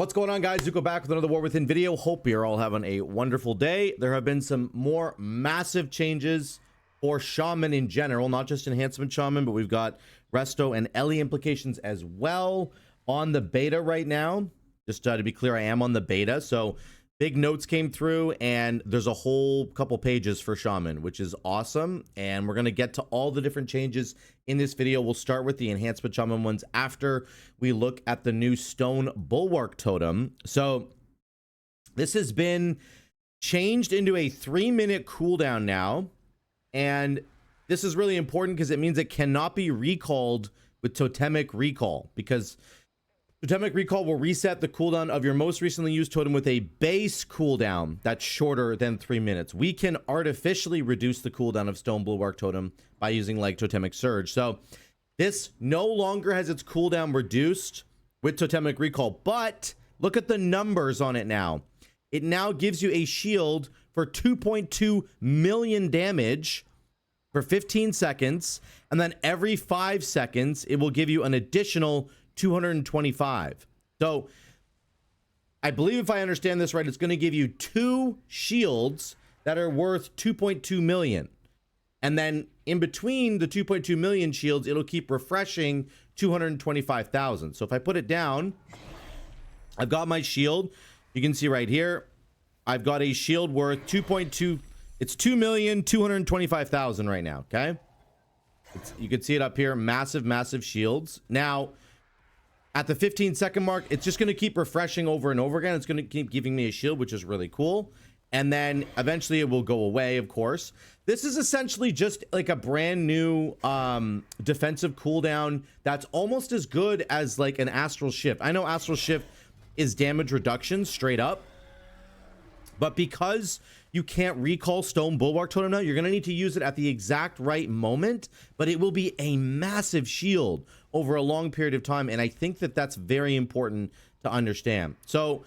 What's going on, guys? Zuko back with another War Within video. Hope you're all having a wonderful day. There have been some more massive changes for Shaman in general, not just Enhancement Shaman, but we've got Resto and Ele implications as well on the beta right now. Just to be clear, I am on the beta, so big notes came through, and there's a whole couple pages for Shaman, which is awesome, and we're going to get to all the different changes in this video. We'll start with the Enhancement Shaman ones after we look at the new Stone Bulwark Totem. So this has been changed into a 3-minute cooldown now, and this is really important because it means it cannot be recalled with Totemic Recall, because Totemic Recall will reset the cooldown of your most recently used totem with a base cooldown that's shorter than 3 minutes. We can artificially reduce the cooldown of Stone Bulwark Totem by using like Totemic Surge. So this no longer has its cooldown reduced with Totemic Recall, but look at the numbers on it now. It now gives you a shield for 2.2 million damage for 15 seconds, and then every 5 seconds it will give you an additional 225. So I believe, if I understand this right, it's going to give you 2 shields that are worth 2.2 million, and then in between the 2.2 million shields it'll keep refreshing 225,000. So if I put it down, I've got my shield. You can see right here I've got a shield worth 2.2. It's 2,225,000 right now. Okay, you can see it up here. Massive shields. Now at the 15-second mark, it's just going to keep refreshing over and over again. It's going to keep giving me a shield, which is really cool. And then eventually it will go away, of course. This is essentially just like a brand new defensive cooldown that's almost as good as like an Astral Shift. I know Astral Shift is damage reduction straight up, but because you can't recall Stone Bulwark Totem now, you're going to need to use it at the exact right moment, but it will be a massive shield over a long period of time, and I think that that's very important to understand. So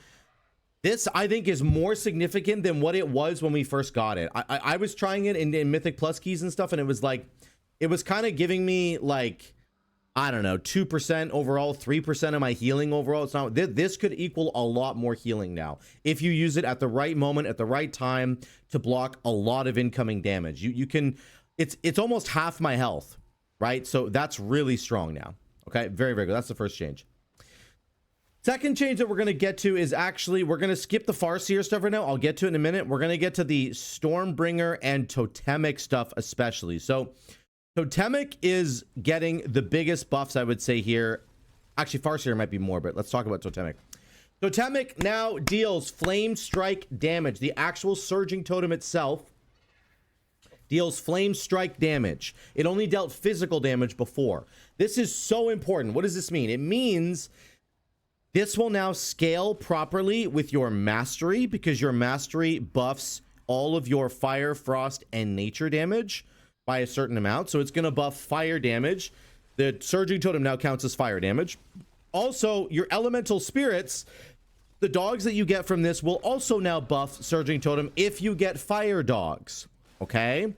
this, I think, is more significant than what it was when we first got it. I was trying it in Mythic Plus keys and stuff, and it was like, it was kind of giving me like, I don't know, 2% overall, 3% of my healing overall. It's not, this could equal a lot more healing now if you use it at the right moment, at the right time, to block a lot of incoming damage. You can, it's almost half my health, right? So that's really strong now. Okay, very good. That's the first change. Second change that we're going to get to is actually, we're going to skip the Farseer stuff right now. I'll get to it in a minute. We're going to get to the Stormbringer and Totemic stuff especially. So Totemic is getting the biggest buffs, I would say, here. Actually, Farseer might be more, but let's talk about Totemic. Totemic now deals Flame Strike damage. The actual Surging Totem itself deals Flame Strike damage. It only dealt physical damage before. This is so important. What does this mean? It means this will now scale properly with your Mastery, because your Mastery buffs all of your Fire, Frost, and Nature damage by a certain amount. So it's going to buff fire damage. The Surging Totem now counts as fire damage. Also, your Elemental Spirits, the dogs that you get from this, will also now buff Surging Totem if you get fire dogs. Okay?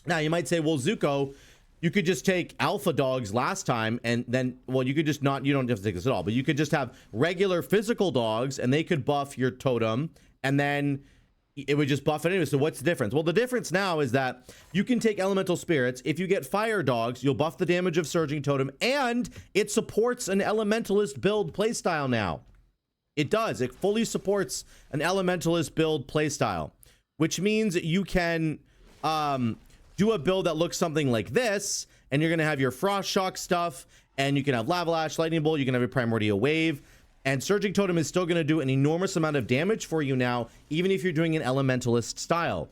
Now, you might say, well, Zuko, you could just take alpha dogs last time, and then, well, you could just not, you don't have to take this at all, but you could just have regular physical dogs, and they could buff your totem, and then it would just buff it anyway. So what's the difference? Well, the difference now is that you can take Elemental Spirits. If you get fire dogs, you'll buff the damage of Surging Totem, and it supports an Elementalist build playstyle now. It does. It fully supports an Elementalist build playstyle, which means you can do a build that looks something like this, and you're going to have your Frost Shock stuff, and you can have Lava Lash, Lightning Bolt, you can have a Primordial Wave, and Surging Totem is still going to do an enormous amount of damage for you now, even if you're doing an Elementalist style.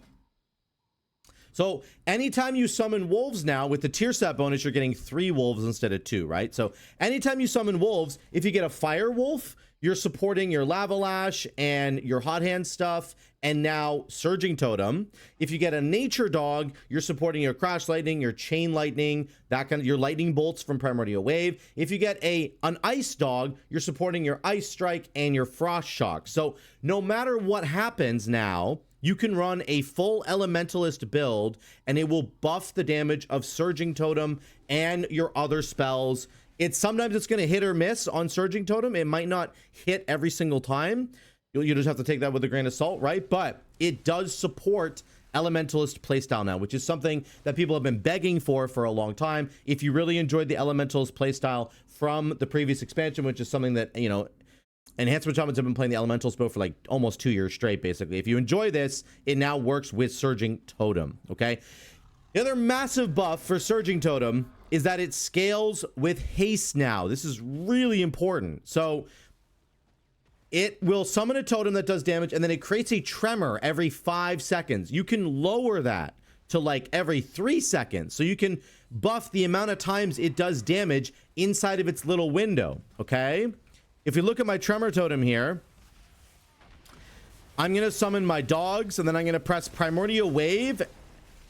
So anytime you summon wolves now, with the tier set bonus, you're getting 3 wolves instead of 2, right? So anytime you summon wolves, if you get a fire wolf, you're supporting your Lava Lash and your Hot Hand stuff, and now Surging Totem. If you get a nature dog, you're supporting your Crash Lightning, your Chain Lightning, that kind of, your Lightning Bolts from Primordial Wave. If you get an ice dog, you're supporting your Ice Strike and your Frost Shock. So no matter what happens now, you can run a full Elementalist build, and it will buff the damage of Surging Totem and your other spells Sometimes it's going to hit or miss on Surging Totem. It might not hit every single time. You just have to take that with a grain of salt, right? But it does support Elementalist playstyle now, which is something that people have been begging for a long time. If you really enjoyed the Elementalist playstyle from the previous expansion, which is something that, you know, Enhancement Shamans have been playing the Elemental spell for like almost 2 years straight, basically. If you enjoy this, it now works with Surging Totem, okay? The other massive buff for Surging Totem is that it scales with haste now. This is really important. So it will summon a totem that does damage, and then it creates a tremor every 5 seconds. You can lower that to like every 3 seconds. So you can buff the amount of times it does damage inside of its little window, okay? If we look at my tremor totem here, I'm gonna summon my dogs, and then I'm gonna press Primordial Wave,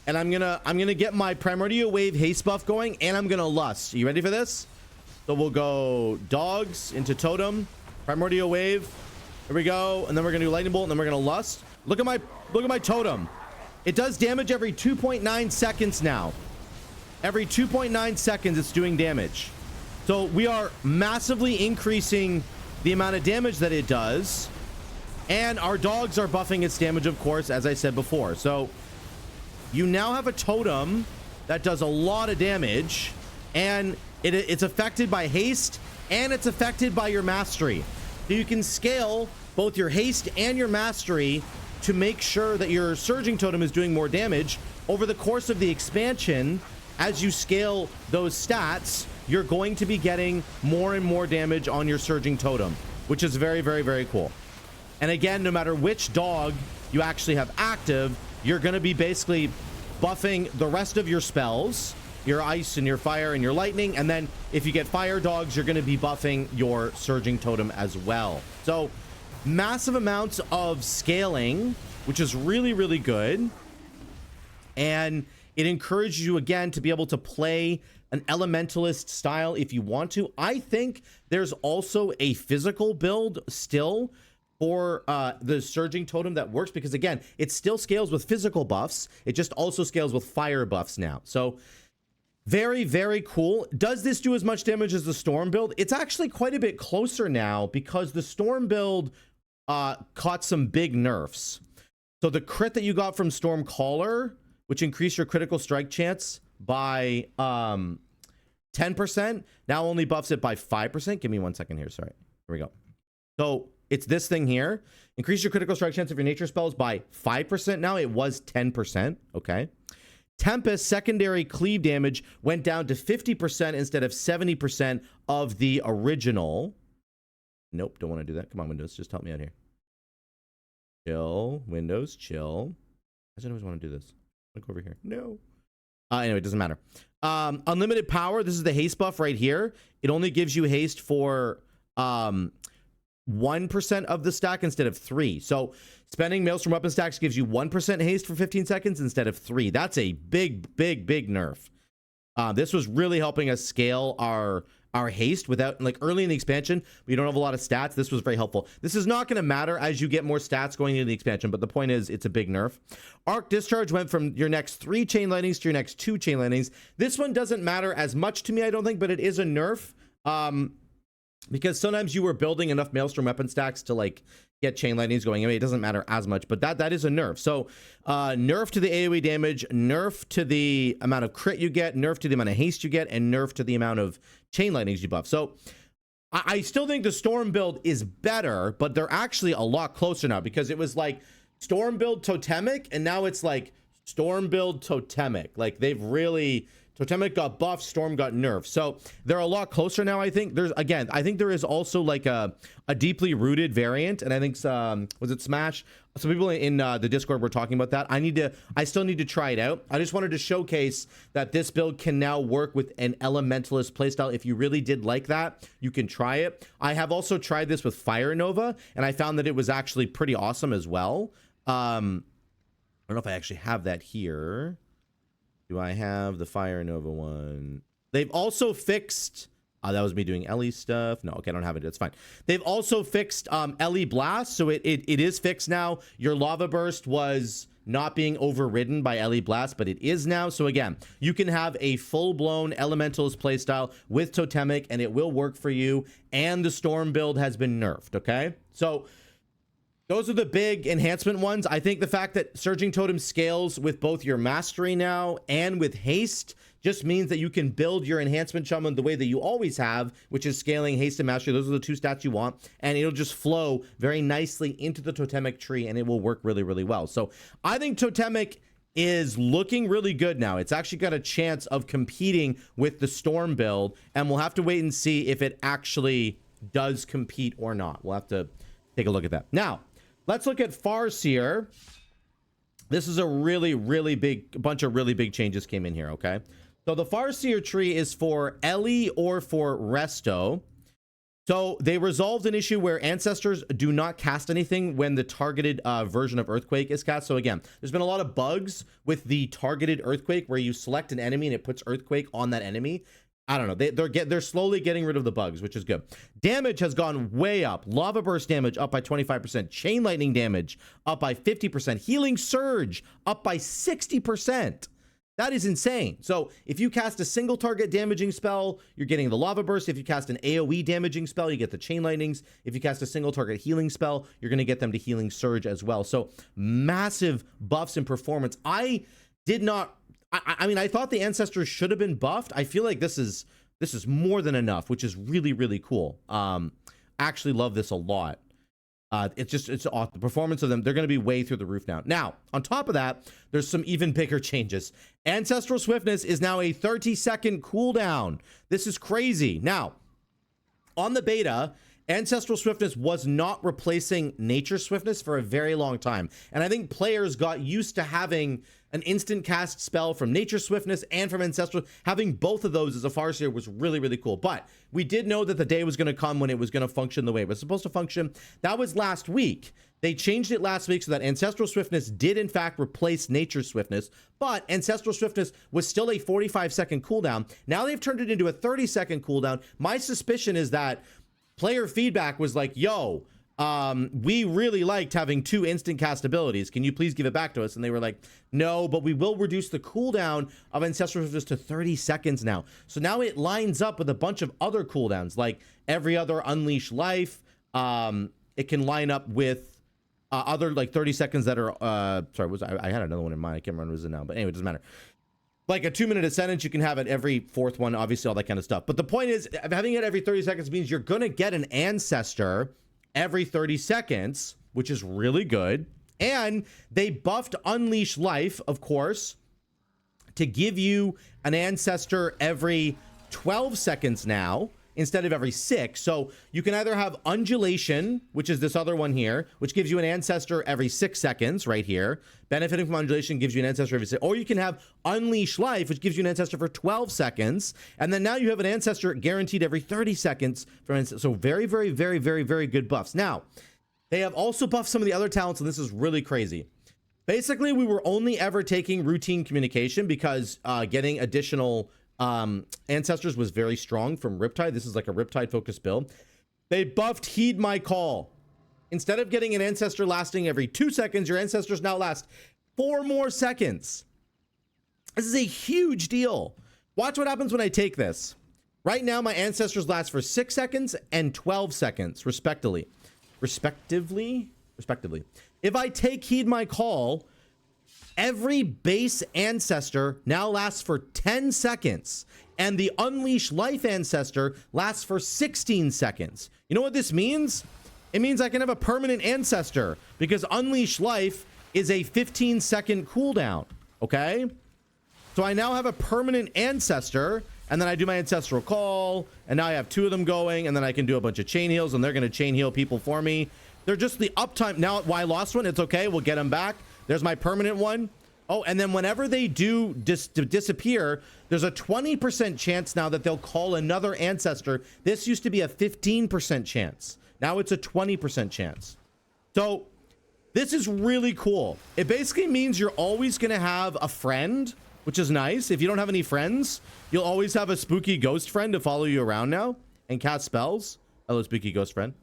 and I'm gonna get my Primordial Wave haste buff going, and I'm gonna lust. Are you ready for this? So we'll go dogs into totem, Primordial Wave. Here we go, and then we're gonna do lightning bolt, and then we're gonna lust. Look at my totem. It does damage every 2.9 seconds now. Every 2.9 seconds, it's doing damage. So we are massively increasing the amount of damage that it does, and our dogs are buffing its damage, of course, as I said before. So you now have a totem that does a lot of damage, and it's affected by haste, and it's affected by your mastery. So you can scale both your haste and your mastery to make sure that your Surging Totem is doing more damage over the course of the expansion. As you scale those stats, you're going to be getting more and more damage on your Surging Totem, which is very, very, very cool. And again, no matter which dog you actually have active, you're going to be basically buffing the rest of your spells, your ice and your fire and your lightning. And then if you get fire dogs, you're going to be buffing your Surging Totem as well. So massive amounts of scaling, which is really, really good. And it encourages you again to be able to play an elementalist style if you want to. I think there's also a physical build still for the Surging Totem that works, because again, it still scales with physical buffs. It just also scales with fire buffs now. So very, very cool. Does this do as much damage as the Storm build? It's actually quite a bit closer now, because the Storm build caught some big nerfs. So the crit that you got from Storm Caller, which increased your critical strike chance by 10%, now only buffs it by 5%. Give me 1 second here. Sorry. Here we go. So it's this thing here. Increase your critical strike chance of your nature spells by 5%. Now it was 10%. Okay. Tempest secondary cleave damage went down to 50% instead of 70% of the original. Nope. Don't want to do that. Come on, Windows. Just help me out here. Chill. Windows. Chill. I don't always want to do this. Look over here. No. Anyway, it doesn't matter. Unlimited power. This is the haste buff right here. It only gives you haste for 1% of the stack instead of 3. So spending Maelstrom weapon stacks gives you 1% haste for 15 seconds instead of 3. That's a big, big, big nerf. This was really helping us scale our haste without, like, early in the expansion, we don't have a lot of stats. This was very helpful. This is not going to matter as you get more stats going into the expansion, but the point is it's a big nerf. Arc Discharge went from your next 3 chain lightnings to your next 2 chain lightnings. This one doesn't matter as much to me, I don't think, but it is a nerf. Because sometimes you were building enough Maelstrom weapon stacks to like get chain lightnings going. I mean, it doesn't matter as much, but that is a nerf. So nerf to the AoE damage, nerf to the amount of crit you get, nerf to the amount of haste you get, and nerf to the amount of chain lightnings you buff. So I still think the Storm build is better, but they're actually a lot closer now, because it was like Storm build Totemic, and now it's like Storm build Totemic. Like they've really... Totemic got buffed, Storm got nerfed. So they're a lot closer now, I think. I think there is also like a deeply rooted variant, and I think, was it Smash? Some people in the Discord were talking about that. I still need to try it out. I just wanted to showcase that this build can now work with an Elementalist playstyle. If you really did like that, you can try it. I have also tried this with Fire Nova, and I found that it was actually pretty awesome as well. I don't know if I actually have that here. Do I have the Fire Nova one? They've also fixed... that was me doing Ele stuff. No, okay, I don't have it. It's fine. They've also fixed Ele Blast, so it is fixed now. Your Lava Burst was not being overridden by Ele Blast, but it is now. So again, you can have a full-blown Elementalist playstyle with Totemic, and it will work for you. And the Storm build has been nerfed, okay? So those are the big enhancement ones. I think the fact that Surging Totem scales with both your Mastery now and with Haste just means that you can build your Enhancement Shaman the way that you always have, which is scaling Haste and Mastery. Those are the two stats you want, and it'll just flow very nicely into the Totemic tree, and it will work really, really well. So I think Totemic is looking really good now. It's actually got a chance of competing with the Storm build, and we'll have to wait and see if it actually does compete or not. We'll have to take a look at that. Now, let's look at Farseer. This is a really, really big bunch of really big changes came in here, okay? So the Farseer tree is for Ele or for Resto. So they resolved an issue where Ancestors do not cast anything when the targeted version of Earthquake is cast. So again, there's been a lot of bugs with the targeted Earthquake where you select an enemy and it puts Earthquake on that enemy. I don't know. They're slowly getting rid of the bugs, which is good. Damage has gone way up. Lava Burst damage up by 25%. Chain Lightning damage up by 50%. Healing Surge up by 60%. That is insane. So if you cast a single target damaging spell, you're getting the Lava Burst. If you cast an AoE damaging spell, you get the Chain Lightnings. If you cast a single target healing spell, you're going to get them to Healing Surge as well. So massive buffs in performance. I mean, I thought the Ancestors should have been buffed. I feel like this is more than enough, which is really, really cool. Actually love this a lot. It's awesome. The performance of them, they're going to be way through the roof now. Now, on top of that, there's some even bigger changes. Ancestral Swiftness is now a 30-second cooldown. This is crazy. Now, on the beta, Ancestral Swiftness was not replacing Nature Swiftness for a very long time. And I think players got used to having an instant cast spell from Nature Swiftness and from Ancestral. Having both of those as a Farseer was really, really cool. But we did know that the day was going to come when it was going to function the way it was supposed to function. That was last week. They changed it last week so that Ancestral Swiftness did in fact replace Nature Swiftness, but Ancestral Swiftness was still a 45-second cooldown. Now they've turned it into a 30-second cooldown. My suspicion is that player feedback was like, yo, we really liked having 2 instant cast abilities. Can you please give it back to us? And they were like, no, but we will reduce the cooldown of Ancestral Swiftness to 30 seconds now. So now it lines up with a bunch of other cooldowns, like every other Unleash Life. It can line up with other like 30 seconds that are, I had another one in mind. I can't remember what it is now, but anyway, it doesn't matter. Like a 2-minute Ascendance, you can have it every 4th one, obviously all that kind of stuff. But the point is, having it every 30 seconds means you're going to get an Ancestor every 30 seconds, which is really good. And they buffed Unleash Life, of course, to give you an Ancestor every 12 seconds now instead of every 6. So you can either have Undulation, which is this other one here, which gives you an Ancestor every 6 seconds right here. Benefiting from Undulation gives you an Ancestor every 6. Or you can have Unleash Life, which gives you an Ancestor for 12 seconds. And then now you have an Ancestor guaranteed every 30 seconds. So very, very, very, very, very good buffs. Now, they have also buffed some of the other talents, and this is really crazy. Basically, we were only ever taking routine communication because getting additional Ancestors was very strong from Riptide. This is like a Riptide focused build. They buffed Heed My Call. Instead of getting an Ancestor lasting every 2 seconds, your Ancestors now last 4 more seconds. This is a huge deal. Watch what happens when I take this. Right now, my Ancestors last for 6 seconds and 12 seconds, respectively. If I take Heed My Call, every base Ancestor now lasts for 10 seconds, and the Unleash Life Ancestor lasts for 16 seconds. You know what this means? It means I can have a permanent Ancestor because Unleash Life is a 15-second cooldown, okay? So I now have a permanent Ancestor, and then I do my Ancestral Call, and now I have 2 of them going, and then I can do a bunch of chain heals, and they're going to chain heal people for me. They're just the uptime. Now, why I lost one, it's okay. We'll get them back. There's my permanent one. Oh, and then whenever they do disappear, there's a 20% chance now that they'll call another Ancestor. This used to be a 15% chance. Now it's a 20% chance. So this is really cool. It basically means you're always going to have a friend, which is nice. If you don't have any friends, you'll always have a spooky ghost friend to follow you around now and cast spells. Hello, spooky ghost friend.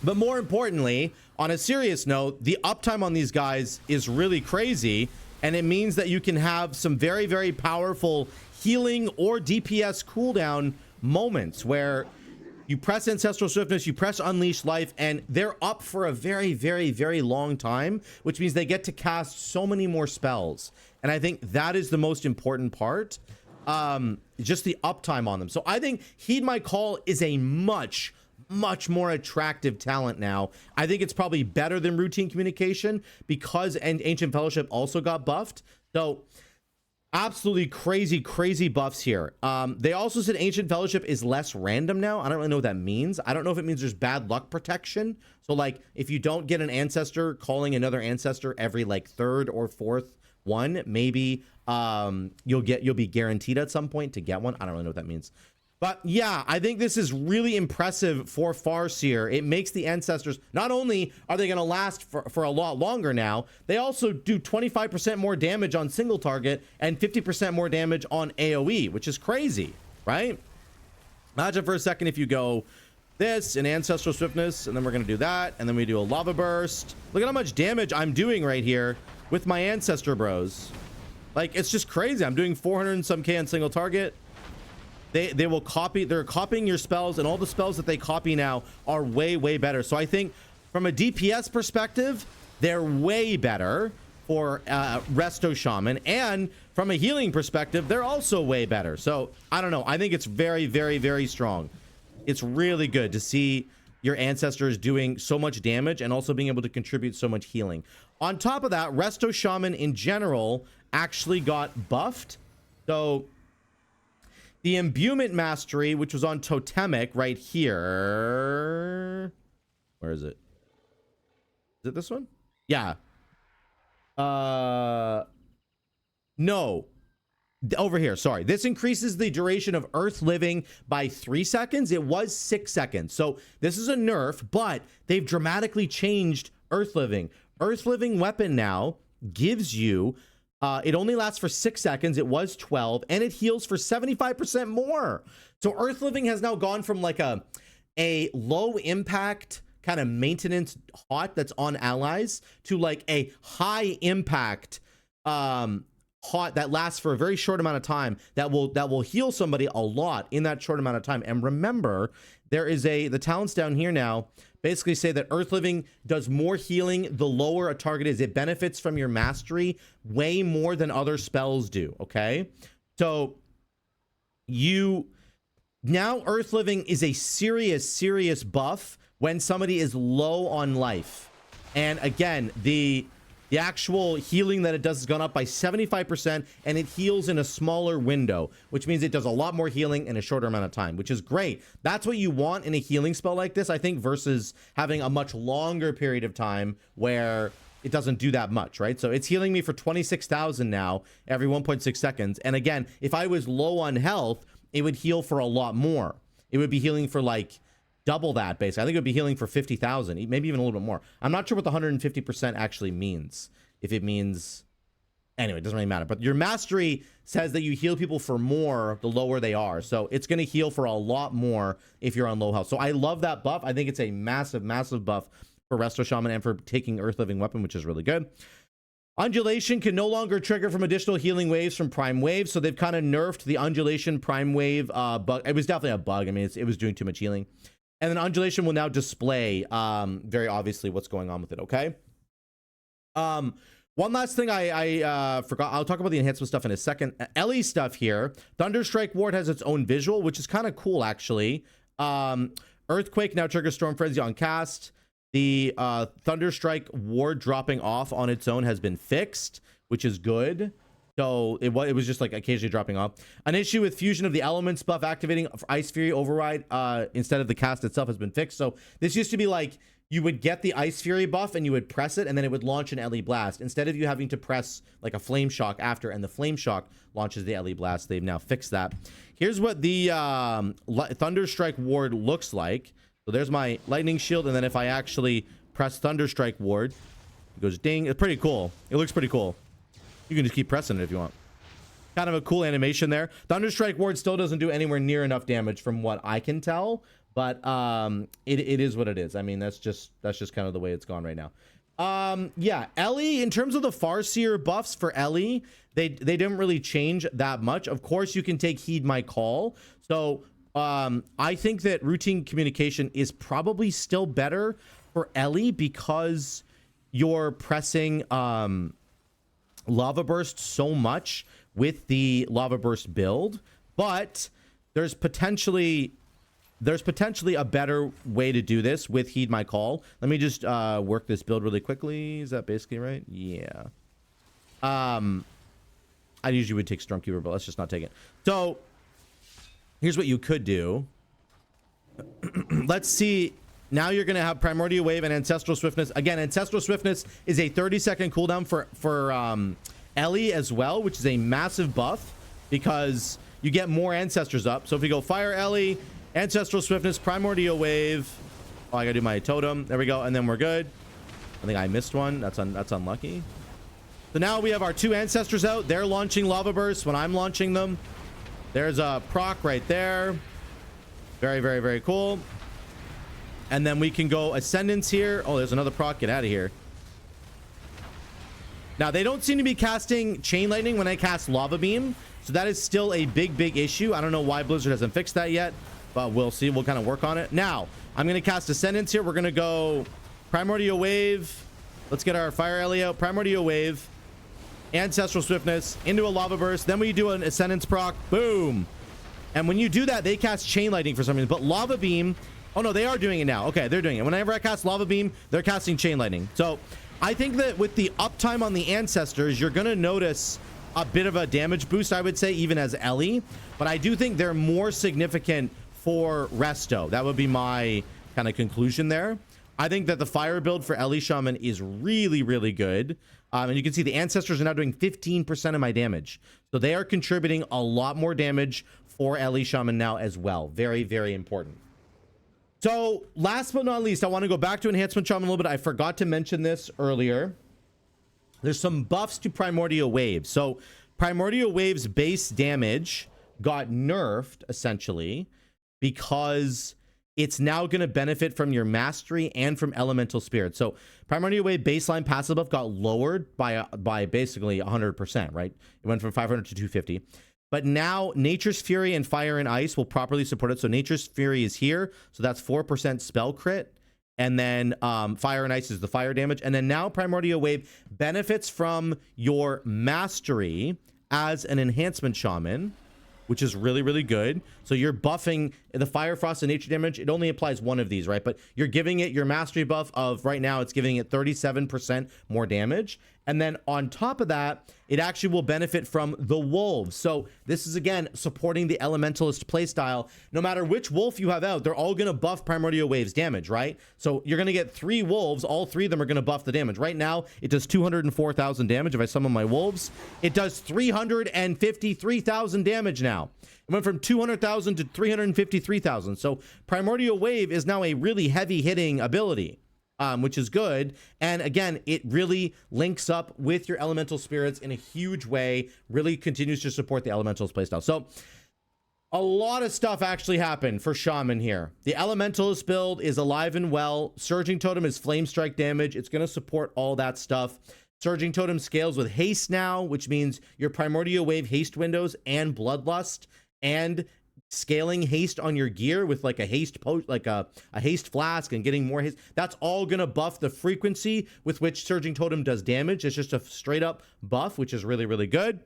But more importantly, on a serious note, the uptime on these guys is really crazy, and it means that you can have some very, very powerful healing or DPS cooldown moments where you press Ancestral Swiftness, you press Unleash Life, and they're up for a very, very, very long time, which means they get to cast so many more spells. And I think that is the most important part, just the uptime on them. So I think Heed My Call is a much more attractive talent now. I think it's probably better than Routine Communication because and Ancient Fellowship also got buffed. So absolutely crazy buffs here. They also said Ancient Fellowship is less random now. I don't really know what that means. I don't know if it means there's bad luck protection. So like if you don't get an ancestor calling another ancestor every like third or fourth one, maybe you'll be guaranteed at some point to get one. I don't really know what that means. But yeah, I think this is really impressive for Farseer. It makes the ancestors, not only are they going to last for a lot longer now, they also do 25% more damage on single target and 50% more damage on AoE, which is crazy, right? Imagine for a second if you go this, an Ancestral Swiftness, and then we're going to do that, and then we do a Lava Burst. Look at how much damage I'm doing right here with my Ancestor bros. Like, it's just crazy. I'm doing 400 and some K on single target. They will copy, they're copying your spells, and all the spells that they copy now are way better. So I think from a DPS perspective, they're way better for Resto Shaman, and from a healing perspective, they're also way better. So I don't know, I think it's very strong. It's really good to see your ancestors doing so much damage and also being able to contribute so much healing. On top of that, Resto Shaman in general actually got buffed. So the Imbuement Mastery, which was on Totemic right here. Where is it? Is it this one? Yeah. No. Over here, sorry. This increases the duration of Earth Living by 3 seconds. It was 6 seconds. So this is a nerf, but they've dramatically changed Earth Living. Earth Living weapon now gives you it only lasts for 6 seconds. It was 12, and it heals for 75% more. So Earth Living has now gone from like a low impact kind of maintenance hot that's on allies to like a high impact hot that lasts for a very short amount of time that will heal somebody a lot in that short amount of time. And remember, there is the talents down here now basically say that Earth Living does more healing the lower a target is. It benefits from your mastery way more than other spells do, okay? So now Earth Living is a serious buff when somebody is low on life. And again, the actual healing that it does has gone up by 75%, and it heals in a smaller window, which means it does a lot more healing in a shorter amount of time, which is great. That's what you want in a healing spell like this, I think, versus having a much longer period of time where it doesn't do that much, right? So it's healing me for 26,000 now every 1.6 seconds. And again, if I was low on health, it would heal for a lot more. It would be healing for like double that, basically. I think it would be healing for 50,000, maybe even a little bit more. I'm not sure what the 150% actually means. If it means, anyway, it doesn't really matter. But your mastery says that you heal people for more the lower they are. So it's going to heal for a lot more if you're on low health. So I love that buff. I think it's a massive buff for Resto Shaman and for taking Earth Living Weapon, which is really good. Undulation can no longer trigger from additional healing waves from Prime Wave. So they've kind of nerfed the Undulation Prime Wave bug. It was definitely a bug. I mean, it was doing too much healing. And then Undulation will now display very obviously what's going on with it, okay? One last thing I forgot. I'll talk about the enhancement stuff in a second. Ele stuff here. Thunderstrike Ward has its own visual, which is kind of cool, actually. Earthquake now triggers Storm Frenzy on cast. The Thunderstrike Ward dropping off on its own has been fixed, which is good. So it was just like occasionally dropping off. An issue with Fusion of the Elements buff activating Ice Fury Override instead of the cast itself has been fixed. So this used to be like you would get the Ice Fury buff and you would press it and then it would launch an Ele Blast. Instead of you having to press like a Flame Shock after and the Flame Shock launches the Ele Blast. They've now fixed that. Here's what the Thunderstrike Ward looks like. So there's my Lightning Shield, and then if I actually press Thunderstrike Ward, it goes ding. It's pretty cool. It looks pretty cool. You can just keep pressing it if you want. Kind of a cool animation there. Thunderstrike Ward still doesn't do anywhere near enough damage from what I can tell, But it is what it is. I mean, that's just kind of the way it's gone right now. Yeah, Ele, in terms of the Farseer buffs for Ele, they didn't really change that much. Of course, you can take Heed My Call. So I think that routine communication is probably still better for Ele because you're pressing Lava Burst so much with the Lava Burst build, but there's potentially a better way to do this with Heed My Call. Let me just work this build really quickly. Is that basically right? Yeah. I usually would take Stormkeeper, but let's just not take it. So here's what you could do. Let's see. Now you're going to have Primordial Wave and Ancestral Swiftness. Again, Ancestral Swiftness is a 30-second cooldown for Ele as well, which is a massive buff because you get more Ancestors up. So if we go Fire Ele, Ancestral Swiftness, Primordial Wave. Oh, I got to do my Totem. There we go. And then we're good. I think I missed one. That's unlucky. So now we have our 2 Ancestors out. They're launching Lava Bursts when I'm launching them. There's a proc right there. Very, very, very cool. And then we can go Ascendance here. Oh, there's another proc. Get out of here. Now, they don't seem to be casting Chain Lightning when I cast Lava Beam. So that is still a big, big issue. I don't know why Blizzard hasn't fixed that yet, but we'll see. We'll kind of work on it. Now, I'm going to cast Ascendance here. We're going to go Primordial Wave. Let's get our Fire Ele out. Primordial Wave. Ancestral Swiftness into a Lava Burst. Then we do an Ascendance proc. Boom. And when you do that, they cast Chain Lightning for some reason. But Lava Beam... Oh, no, they are doing it now. Okay, they're doing it. Whenever I cast Lava Beam, they're casting Chain Lightning. So I think that with the uptime on the Ancestors, you're going to notice a bit of a damage boost, I would say, even as Ele. But I do think they're more significant for Resto. That would be my kind of conclusion there. I think that the fire build for Ele Shaman is really, really good. And you can see the Ancestors are now doing 15% of my damage. So they are contributing a lot more damage for Ele Shaman now as well. Very, very important. So last but not least, I want to go back to Enhancement Shaman a little bit. I forgot to mention this earlier. There's some buffs to Primordial Wave. So Primordial Wave's base damage got nerfed essentially because it's now going to benefit from your mastery and from elemental spirit. So Primordial Wave baseline passive buff got lowered by basically 100%, right? It went from 500 to 250. But now Nature's Fury and Fire and Ice will properly support it. So Nature's Fury is here. So that's 4% spell crit. And then Fire and Ice is the fire damage. And then now Primordial Wave benefits from your mastery as an Enhancement Shaman, which is really, really good. So you're buffing the Fire, Frost, and Nature damage. It only applies one of these, right? But you're giving it your mastery buff of right now, it's giving it 37% more damage. And then on top of that, it actually will benefit from the wolves. So this is, again, supporting the elementalist playstyle. No matter which wolf you have out, they're all going to buff Primordial Wave's damage, right? So you're going to get 3 wolves. All 3 of them are going to buff the damage. Right now, it does 204,000 damage. If I summon my wolves, it does 353,000 damage now. It went from 200,000 to 353,000. So Primordial Wave is now a really heavy hitting ability. Which is good. And again, it really links up with your elemental spirits in a huge way, really continues to support the elementals playstyle. So a lot of stuff actually happened for Shaman here. The elementalist build is alive and well. Surging Totem is flame strike damage. It's going to support all that stuff. Surging Totem scales with haste now, which means your Primordial Wave haste windows and Bloodlust and scaling haste on your gear with like a haste post, like a haste flask, and getting more haste. That's all gonna buff the frequency with which Surging Totem does damage. It's just a straight up buff, which is really, really good.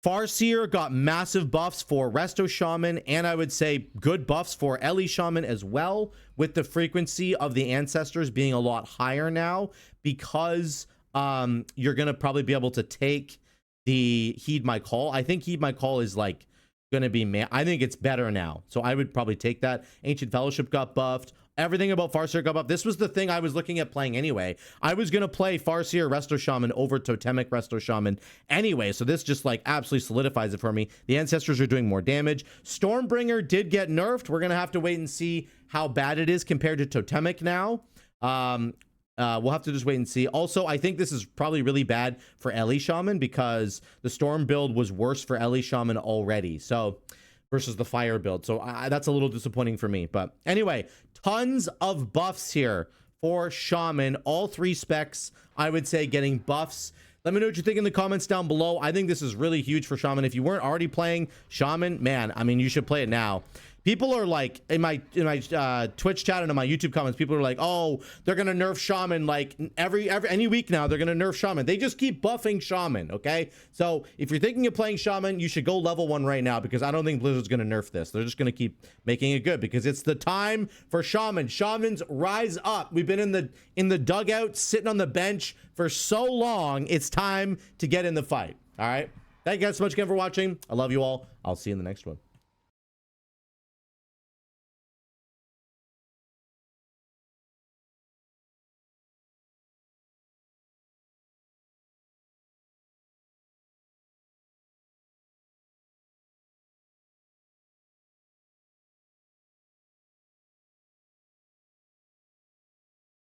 Farseer got massive buffs for Resto Shaman, and I would say good buffs for Ele Shaman as well, with the frequency of the Ancestors being a lot higher now, because you're gonna probably be able to take the Heed My Call. I think Heed My Call is like going to be, I think it's better now. So I would probably take that. Ancient Fellowship got buffed. Everything about Farseer got buffed. This was the thing I was looking at playing anyway. I was going to play Farseer Resto Shaman over Totemic Resto Shaman anyway. So this just like absolutely solidifies it for me. The Ancestors are doing more damage. Stormbringer did get nerfed. We're going to have to wait and see how bad it is compared to Totemic now. We'll have to just wait and see. Also, I think this is probably really bad for Ele Shaman because the Storm build was worse for Ele Shaman already. So versus the fire build. So that's a little disappointing for me. But anyway, tons of buffs here for Shaman. All 3 specs, I would say, getting buffs. Let me know what you think in the comments down below. I think this is really huge for Shaman. If you weren't already playing Shaman, man, I mean, you should play it now. People are like, in my Twitch chat and in my YouTube comments, people are like, oh, they're gonna nerf Shaman like any week now. They're gonna nerf Shaman. They just keep buffing Shaman, okay? So if you're thinking of playing Shaman, you should go level 1 right now, because I don't think Blizzard's gonna nerf this. They're just gonna keep making it good, because it's the time for Shaman. Shamans, rise up. We've been in the dugout, sitting on the bench for so long. It's time to get in the fight. All right. Thank you guys so much again for watching. I love you all. I'll see you in the next one.